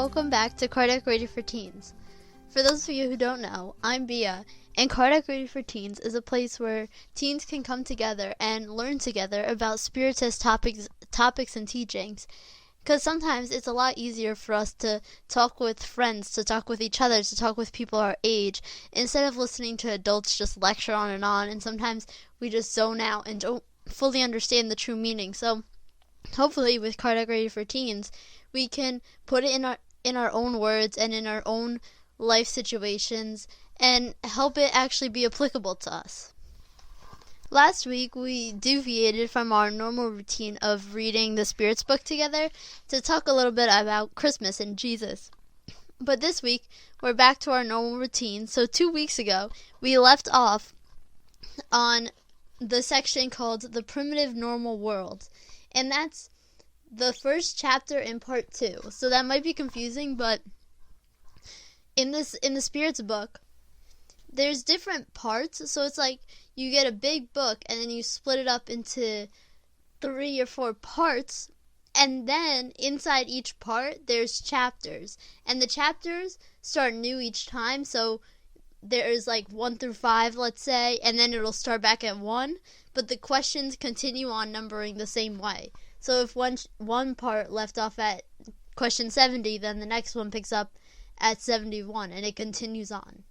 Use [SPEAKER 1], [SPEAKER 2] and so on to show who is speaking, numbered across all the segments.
[SPEAKER 1] welcome back to Cardiac Ready for Teens. For those of you who don't know, I'm Bia, and Cardiac Ready for Teens is a place where teens can come together and learn together about spiritist topics and teachings. Because sometimes it's a lot easier for us to talk with friends, to talk with each other, to talk with people our age, instead of listening to adults just lecture on, and sometimes we just zone out and don't fully understand the true meaning. So hopefully with Cardiac Ready for Teens, we can put it in our own words and in our own life situations and help it actually be applicable to us. Last week, we deviated from our normal routine of reading the Spirits book together to talk a little bit about Christmas and Jesus. But this week, we're back to our normal routine. So 2 weeks ago, we left off on the section called The Primitive Normal World. And that's the first chapter in part 2. So that might be confusing, but in the Spirits book, there's different parts. So it's like you get a big book and then you split it up into 3 or 4 parts, and then inside each part there's chapters, and the chapters start new each time. So there's like 1 through 5, let's say, and then it'll start back at 1, but the questions continue on numbering the same way. So if one part left off at question 70, then the next one picks up at 71, and it continues on.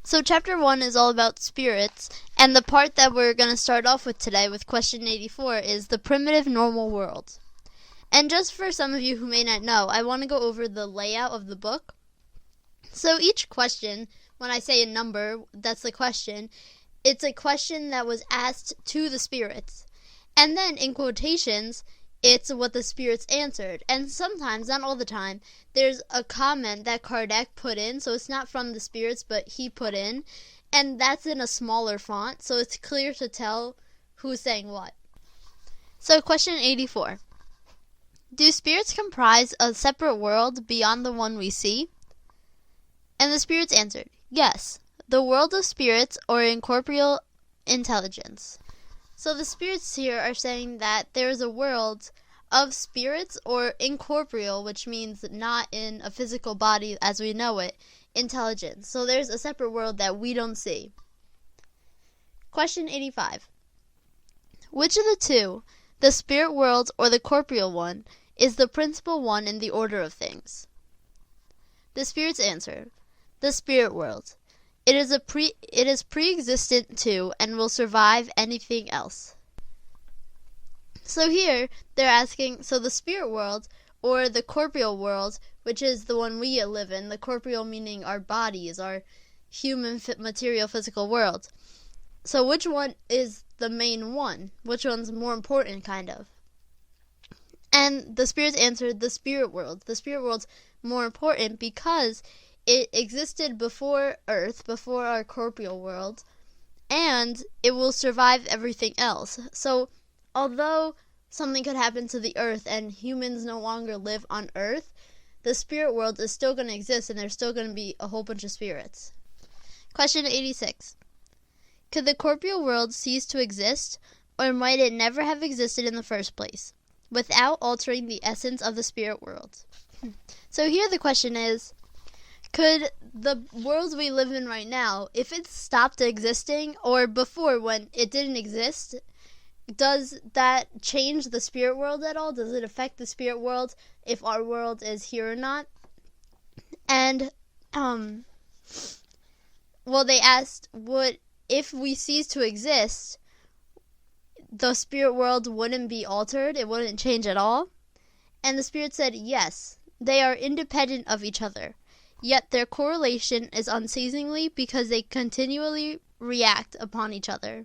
[SPEAKER 1] So chapter 1 is all about spirits, and the part that we're going to start off with today with question 84 is the primitive normal world. And just for some of you who may not know, I want to go over the layout of the book. So each question, when I say a number, that's the question, it's a question that was asked to the spirits. And then in quotations, it's what the spirits answered. And sometimes, not all the time, there's a comment that Kardec put in, so it's not from the spirits, but he put in, and that's in a smaller font, so it's clear to tell who's saying what. So question 84. Do spirits comprise a separate world beyond the one we see? And the spirits answered, yes, the world of spirits or incorporeal intelligence. So the spirits here are saying that there is a world of spirits or incorporeal, which means not in a physical body as we know it, intelligence. So there's a separate world that we don't see. Question 85. Which of the two, the spirit world or the corporeal one, is the principal one in the order of things? The spirits answer, the spirit world. It is pre-existent to and will survive anything else. So here they're asking, so the spirit world or the corporeal world, which is the one we live in, the corporeal meaning our bodies, our human material physical world. So which one is the main one? Which one's more important, kind of? And the spirits answered the spirit world. The spirit world's more important because it existed before Earth, before our corporeal world, and it will survive everything else. So, although something could happen to the Earth and humans no longer live on Earth, the spirit world is still going to exist, and there's still going to be a whole bunch of spirits. Question 86. Could the corporeal world cease to exist, or might it never have existed in the first place, without altering the essence of the spirit world? So here the question is, could the world we live in right now, if it stopped existing, or before when it didn't exist, does that change the spirit world at all? Does it affect the spirit world if our world is here or not? And, they asked, if we cease to exist, the spirit world wouldn't be altered, it wouldn't change at all? And the spirit said, yes, they are independent of each other. Yet their correlation is unceasingly because they continually react upon each other.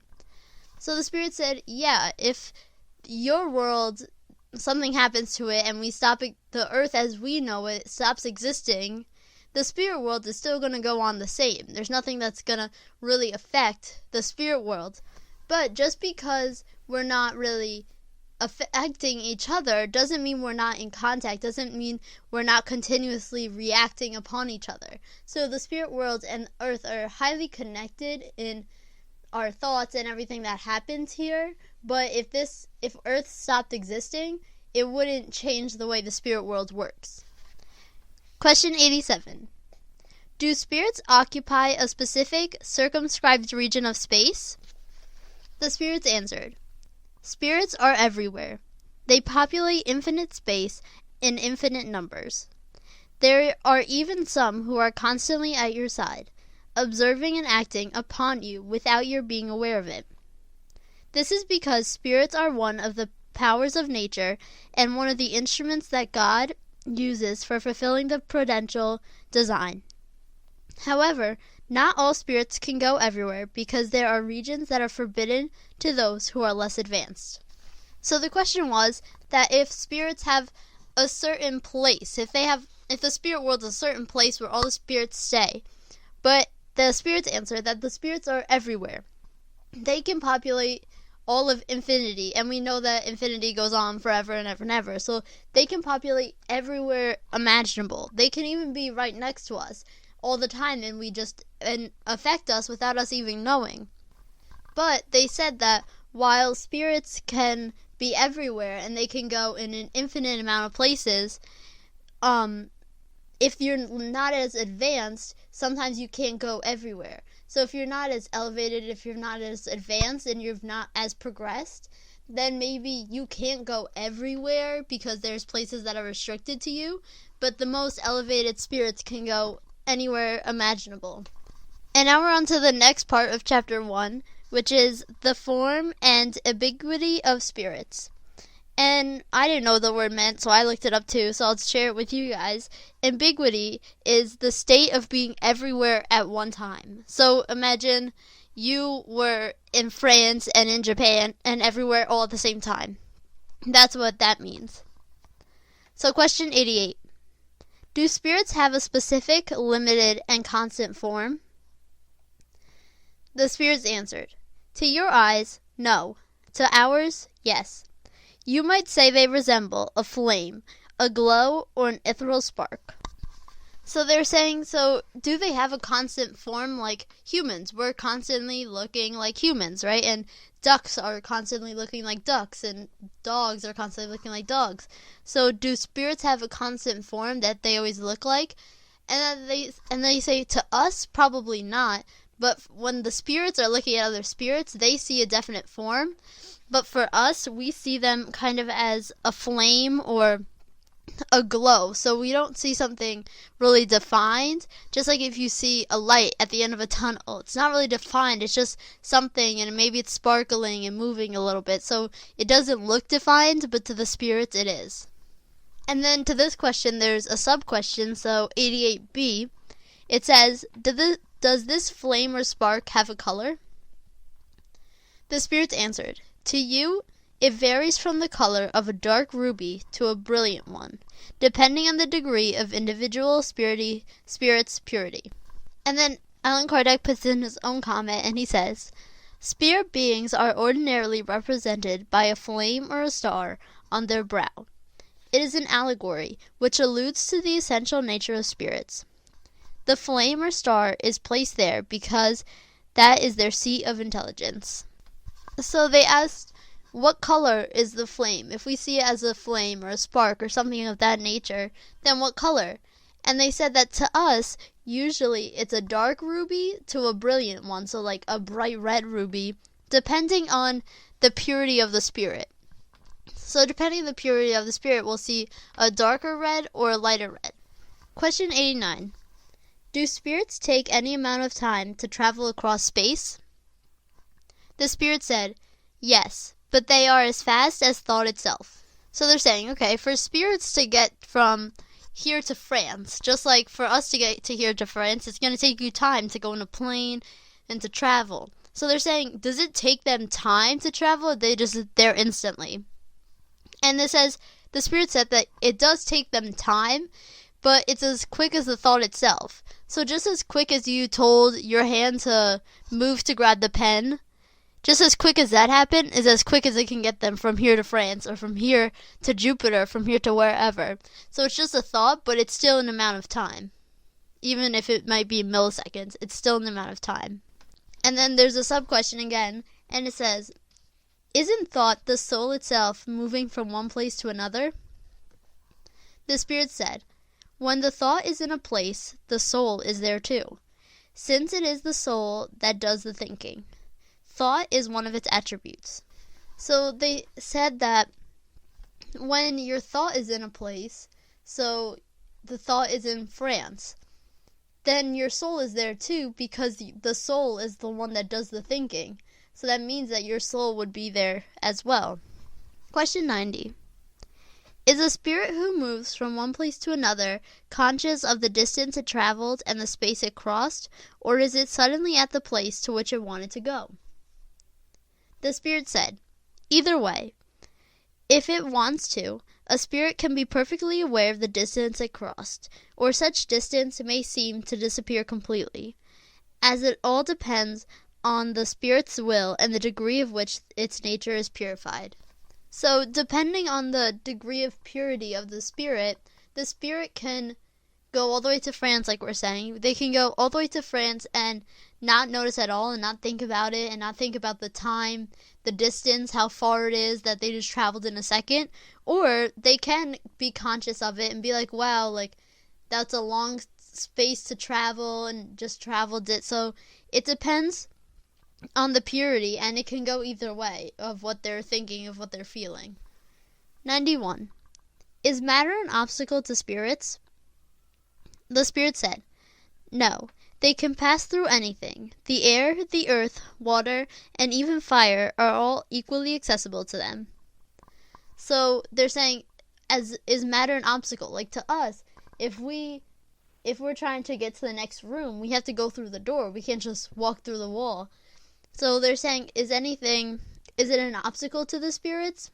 [SPEAKER 1] So the spirit said, yeah, if your world, something happens to it and we stop it, the earth as we know it stops existing, the spirit world is still going to go on the same. There's nothing that's going to really affect the spirit world. But just because we're not really affecting each other doesn't mean we're not in contact, doesn't mean we're not continuously reacting upon each other. So the spirit world and earth are highly connected in our thoughts and everything that happens here, but if earth stopped existing, it wouldn't change the way the spirit world works. Question 87. Do spirits occupy a specific circumscribed region of space? The spirits answered, spirits are everywhere. They populate infinite space in infinite numbers. There are even some who are constantly at your side, observing and acting upon you without your being aware of it. This is because spirits are one of the powers of nature and one of the instruments that God uses for fulfilling the prudential design. However, not all spirits can go everywhere because there are regions that are forbidden to those who are less advanced. So the question was that if spirits have a certain place, if the spirit world is a certain place where all the spirits stay, but the spirits answer that the spirits are everywhere. They can populate all of infinity, and we know that infinity goes on forever and ever and ever, so they can populate everywhere imaginable. They can even be right next to us all the time, and affect us without us even knowing. But they said that while spirits can be everywhere and they can go in an infinite amount of places, if you're not as advanced, sometimes you can't go everywhere. So if you're not as elevated, if you're not as advanced, and you're not as progressed, then maybe you can't go everywhere because there's places that are restricted to you, but the most elevated spirits can go anywhere imaginable. And now we're on to the next part of chapter 1, which is the form and ambiguity of spirits. And I didn't know what the word meant, so I looked it up too, so I'll share it with you guys. Ambiguity is the state of being everywhere at one time. So imagine you were in France and in Japan and everywhere all at the same time. That's what that means. So question 88. Do spirits have a specific, limited, and constant form? The spirits answered, to your eyes, no. To ours, yes. You might say they resemble a flame, a glow, or an ethereal spark. So they're saying, so do they have a constant form like humans? We're constantly looking like humans, right? And ducks are constantly looking like ducks, and dogs are constantly looking like dogs. So do spirits have a constant form that they always look like? And they say, to us, probably not. But when the spirits are looking at other spirits, they see a definite form. But for us, we see them kind of as a flame or a glow. So we don't see something really defined. Just like if you see a light at the end of a tunnel, it's not really defined. It's just something, and maybe it's sparkling and moving a little bit. So it doesn't look defined, but to the spirits it is. And then to this question, there's a sub-question. So 88b, it says, does this flame or spark have a color? The spirits answered, to you, it varies from the color of a dark ruby to a brilliant one, depending on the degree of individual spirit's purity. And then Allan Kardec puts in his own comment, and he says, spirit beings are ordinarily represented by a flame or a star on their brow. It is an allegory which alludes to the essential nature of spirits. The flame or star is placed there because that is their seat of intelligence. So they asked, what color is the flame? If we see it as a flame or a spark or something of that nature, then what color? And they said that to us, usually it's a dark ruby to a brilliant one, so like a bright red ruby, depending on the purity of the spirit. So depending on the purity of the spirit, we'll see a darker red or a lighter red. Question 89. Do spirits take any amount of time to travel across space? The spirit said, yes, but they are as fast as thought itself. So they're saying, okay, for spirits to get from here to France, just like for us to get to here to France, it's going to take you time to go on a plane and to travel. So they're saying, does it take them time to travel, or they just there instantly? And it says, the spirit said that it does take them time, but it's as quick as the thought itself. So just as quick as you told your hand to move to grab the pen, just as quick as that happened is as quick as it can get them from here to France, or from here to Jupiter, from here to wherever. So it's just a thought, but it's still an amount of time. Even if it might be milliseconds, it's still an amount of time. And then there's a sub-question again, and it says, isn't thought the soul itself moving from one place to another? The spirit said, When the thought is in a place, the soul is there too, since it is the soul that does the thinking. Thought is one of its attributes. So they said that when your thought is in a place, so the thought is in France, then your soul is there too, because the soul is the one that does the thinking. So that means that your soul would be there as well. Question 90. Is a spirit who moves from one place to another conscious of the distance it traveled and the space it crossed, or is it suddenly at the place to which it wanted to go? The spirit said, either way. If it wants to, a spirit can be perfectly aware of the distance it crossed, or such distance may seem to disappear completely, as it all depends on the spirit's will and the degree of which its nature is purified. So, depending on the degree of purity of the spirit can go all the way to France, like we're saying. They can go all the way to France and not notice at all and not think about it and not think about the time, the distance, how far it is that they just traveled in a second. Or they can be conscious of it and be like, wow, like that's a long space to travel and just traveled it. So it depends on the purity, and it can go either way of what they're thinking, of what they're feeling. 91. Is matter an obstacle to spirits? The spirit said, no, they can pass through anything. The air, the earth, water, and even fire are all equally accessible to them. So they're saying, is matter an obstacle? Like to us, if we're trying to get to the next room, we have to go through the door. We can't just walk through the wall. So they're saying, is it an obstacle to the spirits?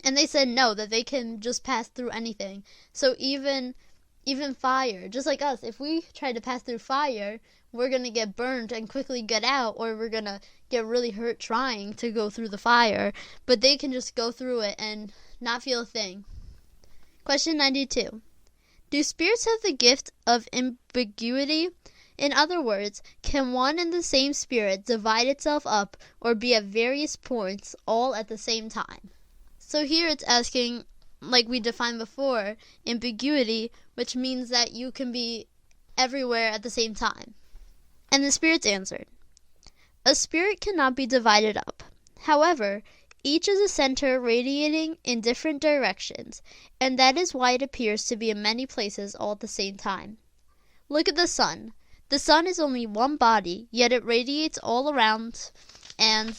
[SPEAKER 1] And they said no, that they can just pass through anything. So even fire, just like us, if we try to pass through fire, we're going to get burned and quickly get out, or we're going to get really hurt trying to go through the fire. But they can just go through it and not feel a thing. Question 92. Do spirits have the gift of ambiguity? In other words, can one and the same spirit divide itself up or be at various points all at the same time? So here it's asking, like we defined before, ambiguity, which means that you can be everywhere at the same time. And the spirits answered, a spirit cannot be divided up. However, each is a center radiating in different directions, and that is why it appears to be in many places all at the same time. Look at the sun. The sun is only one body, yet it radiates all around and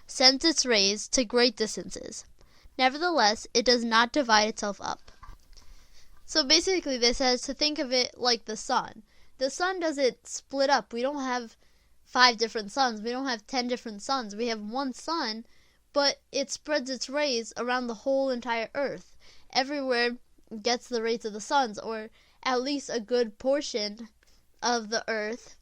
[SPEAKER 1] sends its rays to great distances. Nevertheless, it does not divide itself up. So basically this says to think of it like the sun. The sun doesn't split up. We don't have 5 different suns. We don't have 10 different suns. We have one sun, but it spreads its rays around the whole entire earth. Everywhere gets the rays of the suns, or at least a good portion of the earth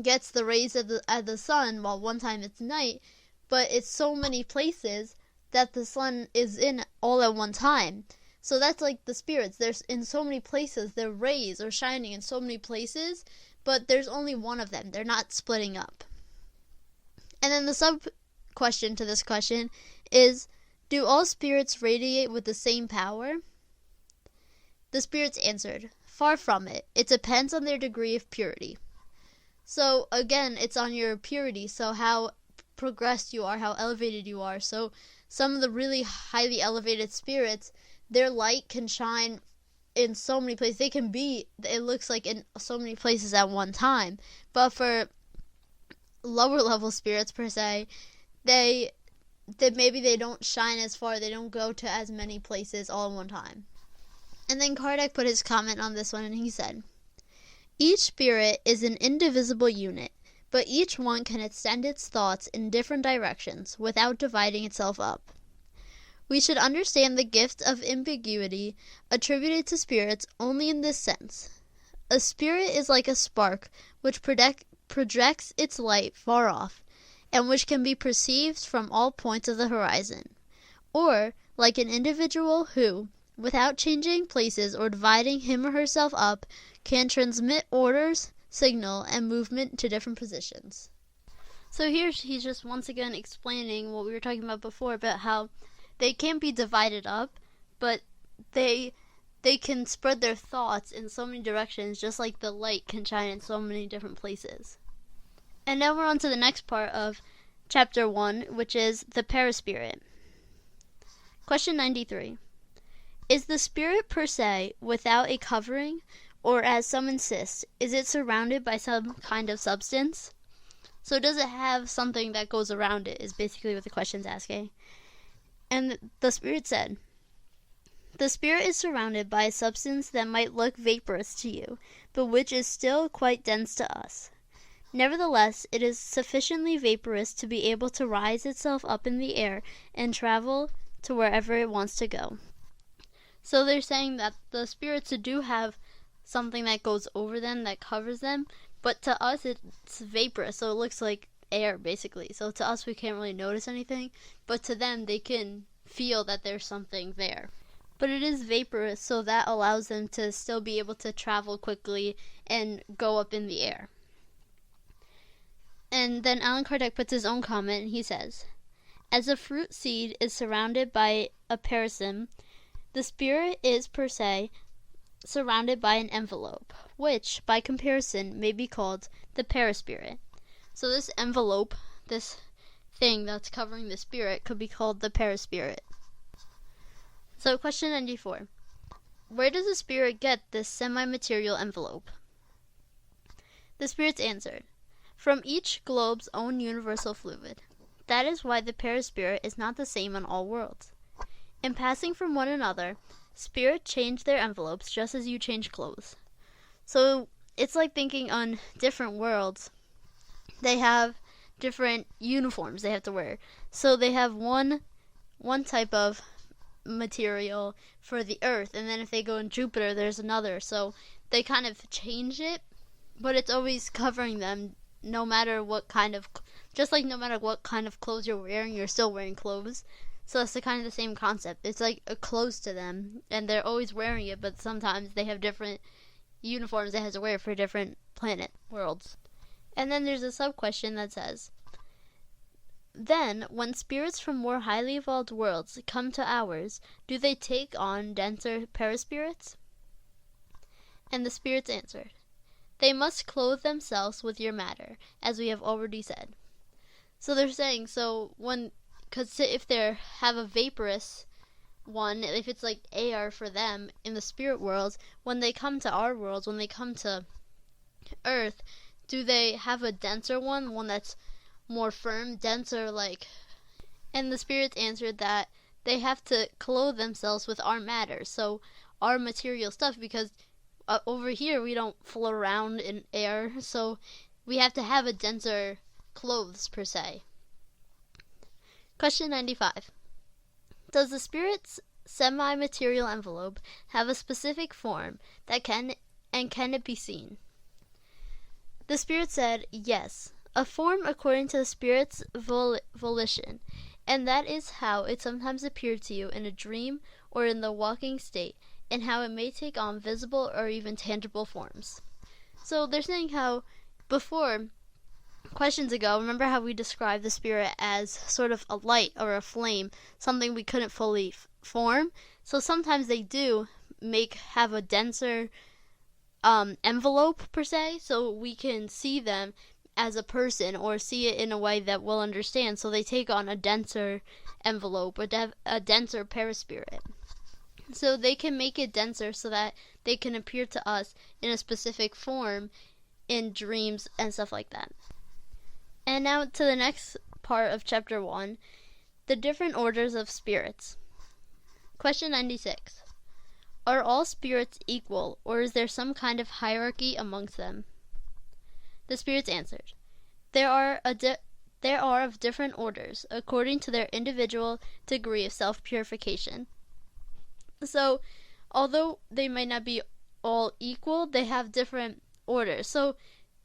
[SPEAKER 1] gets the rays of the sun, while one time it's night, but it's so many places that the sun is in all at one time. So that's like the spirits. There's in so many places, their rays are shining in so many places, but there's only one of them. They're not splitting up. And then the sub question to this question is, do all spirits radiate with the same power? The spirits answered, far from it. It depends on their degree of purity. So again, it's on your purity, so how progressed you are, how elevated you are. So some of the really highly elevated spirits, their light can shine in so many places. They can be, it looks like, in so many places at one time. But for lower level spirits per se, they maybe they don't shine as far, they don't go to as many places all at one time. And then Kardec put his comment on this one, and he said, each spirit is an indivisible unit, but each one can extend its thoughts in different directions without dividing itself up. We should understand the gift of ambiguity attributed to spirits only in this sense. A spirit is like a spark which projects its light far off, and which can be perceived from all points of the horizon, or like an individual who, without changing places or dividing him or herself up, can transmit orders, signal, and movement to different positions. So here he's just once again explaining what we were talking about before, about how they can't be divided up, but they they can spread their thoughts in so many directions, just like the light can shine in so many different places. And now we're on to the next part of chapter 1, which is the Perispirit. Question 93. Is the spirit per se without a covering, or as some insist, is it surrounded by some kind of substance? So does it have something that goes around it, is basically what the question's asking. And the spirit said, the spirit is surrounded by a substance that might look vaporous to you, but which is still quite dense to us. Nevertheless, it is sufficiently vaporous to be able to rise itself up in the air and travel to wherever it wants to go. So they're saying that the spirits do have something that goes over them, that covers them, but to us it's vaporous, so it looks like air basically. So to us we can't really notice anything, but to them they can feel that there's something there. But it is vaporous, so that allows them to still be able to travel quickly and go up in the air. And then Allan Kardec puts his own comment, and he says, as a fruit seed is surrounded by a peristome, the spirit is per se surrounded by an envelope, which, by comparison, may be called the perispirit. So this envelope, this thing that's covering the spirit, could be called the perispirit. So question 94. Where does the spirit get this semi-material envelope? The spirits answered, from each globe's own universal fluid. That is why the perispirit is not the same on all worlds. In passing from one another, spirits change their envelopes just as you change clothes. So it's like thinking on different worlds. They have different uniforms they have to wear. So they have one type of material for the Earth, and then if they go in Jupiter, there's another. So they kind of change it, but it's always covering them no matter what kind of, just like no matter what kind of clothes you're wearing, you're still wearing clothes. So it's kind of the same concept. It's like a clothes to them, and they're always wearing it, but sometimes they have different uniforms they have to wear for different planet worlds. And then there's a sub-question that says, then, when spirits from more highly evolved worlds come to ours, do they take on denser perispirits? And the spirits answered, they must clothe themselves with your matter, as we have already said. So they're saying, because if they have a vaporous one, if it's like air for them in the spirit worlds, when they come to our worlds, when they come to Earth, do they have a denser one that's more firm, denser, like? And the spirits answered that they have to clothe themselves with our matter, so our material stuff, because over here we don't float around in air, so we have to have a denser clothes per se. Question 95. Does the spirit's semi-material envelope have a specific form that can it be seen? The spirit said, yes, a form according to the spirit's volition, and that is how it sometimes appeared to you in a dream or in the waking state, and how it may take on visible or even tangible forms. So they're saying how before, questions ago, remember how we described the spirit as sort of a light or a flame, something we couldn't fully form? So sometimes they do have a denser envelope per se, so we can see them as a person or see it in a way that we'll understand. So they take on a denser envelope, a denser perispirit. So they can make it denser so that they can appear to us in a specific form in dreams and stuff like that. And now to the next part of chapter 1, the different orders of spirits. Question 96. Are all spirits equal, or is there some kind of hierarchy amongst them? The spirits answered, there are of different orders, according to their individual degree of self-purification. So, although they might not be all equal, they have different orders. So,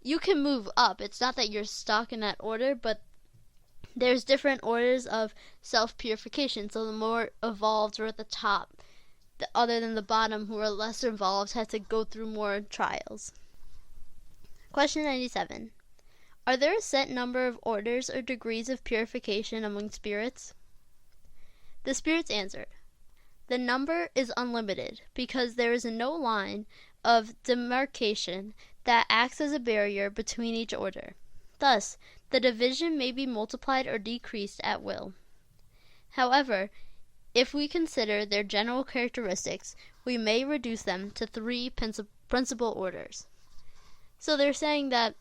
[SPEAKER 1] you can move up. It's not that you're stuck in that order, but there's different orders of self-purification. So, the more evolved are at the top, other than the bottom who are less involved have to go through more trials. Question 97. Are there a set number of orders or degrees of purification among spirits? The spirits answered, The number is unlimited because there is no line of demarcation that acts as a barrier between each order. Thus, the division may be multiplied or decreased at will. However, if we consider their general characteristics, we may reduce them to three principal orders. So they're saying that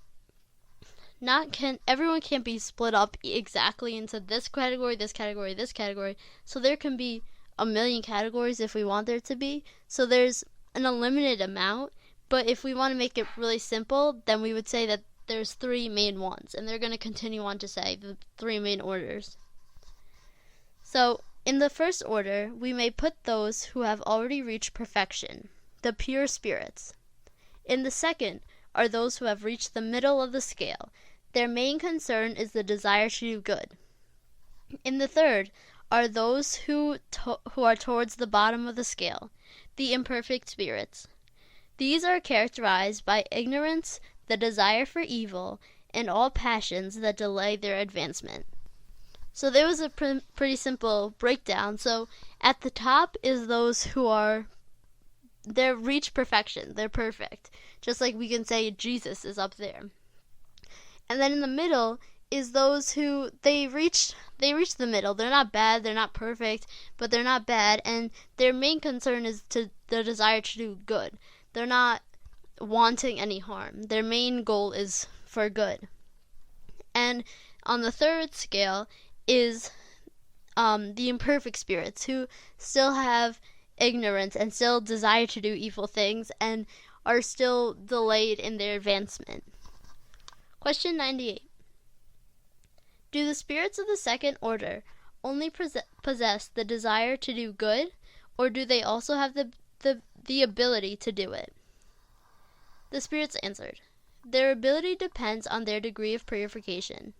[SPEAKER 1] everyone can't be split up exactly into this category, this category, this category. So there can be a million categories if we want there to be. So there's an unlimited amount, but if we want to make it really simple, then we would say that there's three main ones, and they're going to continue on to say the three main orders. So in the first order, we may put those who have already reached perfection, the pure spirits. In the second are those who have reached the middle of the scale. Their main concern is the desire to do good. In the third are those who are towards the bottom of the scale, the imperfect spirits. These are characterized by ignorance, the desire for evil, and all passions that delay their advancement. So there was a pretty simple breakdown. So at the top is those who they've reached perfection. They're perfect. Just like we can say Jesus is up there. And then in the middle is those who they reach the middle. They're not bad, they're not perfect, but they're not bad, and their main concern is the desire to do good. They're not wanting any harm. Their main goal is for good. And on the third scale is the imperfect spirits, who still have ignorance and still desire to do evil things and are still delayed in their advancement. Question 98. Do the spirits of the second order only possess the desire to do good, or do they also have the ability to do it? The spirits answered, their ability depends on their degree of purification.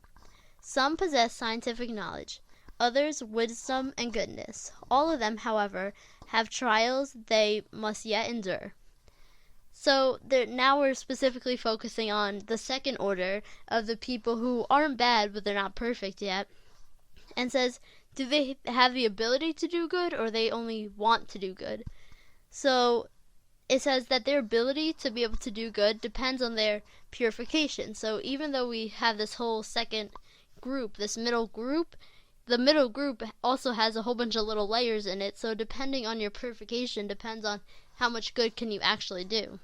[SPEAKER 1] Some possess scientific knowledge, others wisdom and goodness. All of them, however, have trials they must yet endure. So now we're specifically focusing on the second order of the people who aren't bad, but they're not perfect yet. And says, do they have the ability to do good, or they only want to do good? So it says that their ability to be able to do good depends on their purification. So even though we have this whole second group, this middle group, the middle group also has a whole bunch of little layers in it. So depending on your purification depends on how much good can you actually do.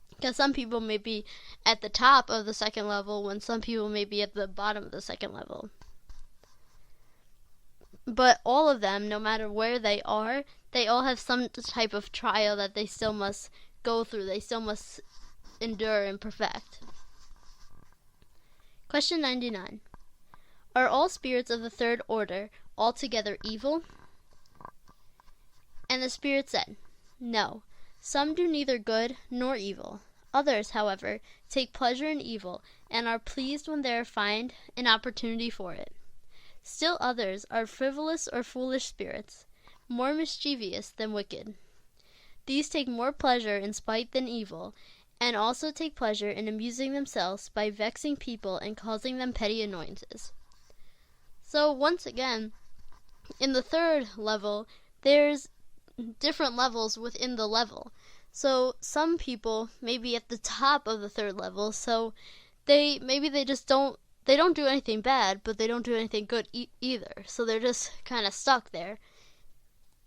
[SPEAKER 1] Because some people may be at the top of the second level when some people may be at the bottom of the second level. But all of them, no matter where they all have some type of trial that they still must go through. They still must endure and perfect. Question 99. Are all spirits of the third order altogether evil? And the spirit said, no, some do neither good nor evil. Others, however, take pleasure in evil and are pleased when they find an opportunity for it. Still others are frivolous or foolish spirits, more mischievous than wicked. These take more pleasure in spite than evil, and also take pleasure in amusing themselves by vexing people and causing them petty annoyances. So once again, in the third level, there's different levels within the level. So some people may be at the top of the third level, so they don't do anything bad, but they don't do anything good either. So they're just kind of stuck there.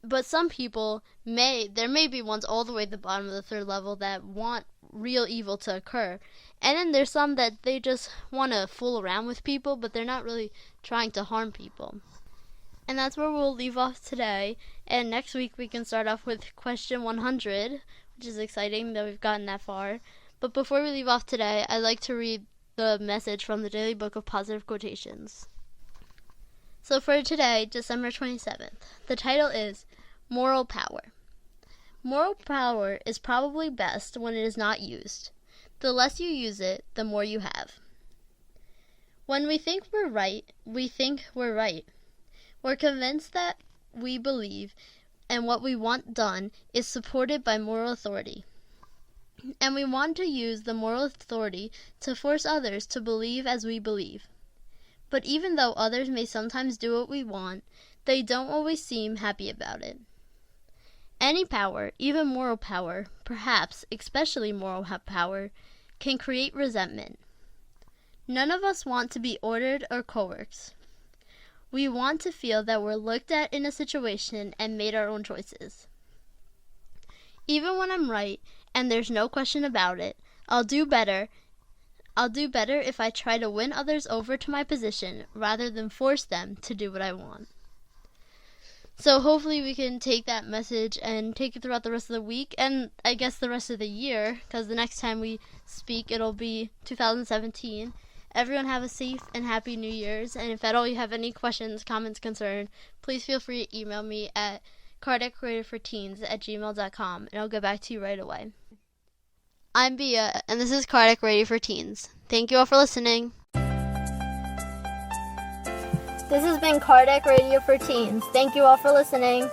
[SPEAKER 1] But some people there may be ones all the way at the bottom of the third level that want real evil to occur. And then there's some that they just want to fool around with people, but they're not really trying to harm people. And that's where we'll leave off today. And next week we can start off with question 100, which is exciting that we've gotten that far. But before we leave off today, I'd like to read the message from the Daily Book of Positive Quotations. So for today, December 27th, the title is Moral Power. Moral power is probably best when it is not used. The less you use it, the more you have. When we think we're right, we think we're right. We're convinced that we believe and what we want done is supported by moral authority. And we want to use the moral authority to force others to believe as we believe. But even though others may sometimes do what we want, they don't always seem happy about it. Any power, even moral power, perhaps especially moral power, can create resentment. None of us want to be ordered or coerced. We want to feel that we're looked at in a situation and made our own choices. Even when I'm right, and there's no question about it, I'll do better if I try to win others over to my position rather than force them to do what I want. So hopefully we can take that message and take it throughout the rest of the week, and I guess the rest of the year, because the next time we speak it'll be 2017. Everyone have a safe and happy New Year's, and if at all you have any questions, comments, concerns, please feel free to email me at cardiacradioforteens@gmail.com, and I'll get back to you right away. I'm Bia, and this is Cardiac Radio for Teens. Thank you all for listening. This has been Cardiac Radio for Teens. Thank you all for listening.